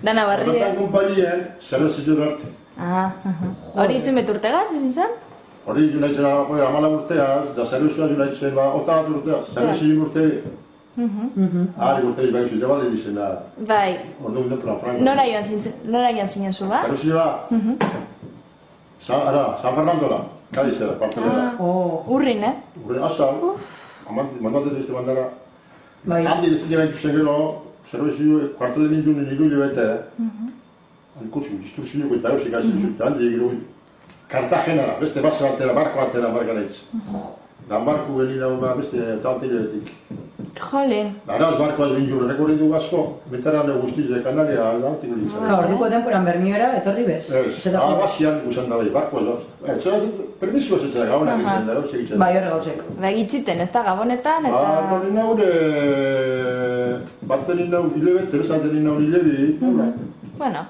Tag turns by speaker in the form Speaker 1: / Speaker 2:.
Speaker 1: Dana barri.
Speaker 2: Horretan kompanien, zerbezitzu dut.
Speaker 1: Hori izin beturtegaz, izin zen?
Speaker 2: Hori junaitzen amala urteaz, da zerbezua junaitzen, ota bat urteaz, zerbezitzu urte. Ari urte izbaiz zute bale dizena.
Speaker 1: Bai.
Speaker 2: Ordu gindepuna, franko.
Speaker 1: Nora joan zinen zu, ba?
Speaker 2: Zerbezitzu da? San Fernandola, Kadizera, partelera.
Speaker 1: Urrin,
Speaker 2: Urrin, asal. Mandatet beste mandara.
Speaker 3: Bai.
Speaker 2: Handi dezile bain ikusten gero, zerbezitzu, kuartelen nintzen niru bete. Ikusi, instrukzioiko eta eusik hasi dut, handi gero. Kartagenara, beste base batera, barko batera marganaitz. Dan barku genina beste taltiletik.
Speaker 1: Jolin.
Speaker 2: Araz barkoa egin jure rekorridu asko, veterano guztiz de Kanaria aldatik ditzen.
Speaker 3: Orduko temporan Bermiora etorri bez.
Speaker 2: Ez, basian guzan da bai, barkoa ez. Permisua ez da gabonak izan da, hori segitzen.
Speaker 3: Bai, hori gauzeko.
Speaker 1: Bai, gitxiten, ez da Gabonetan, eta...
Speaker 2: Hori naure... Baterin naun hilebete, bezaterin naun hilebi.
Speaker 1: Bueno.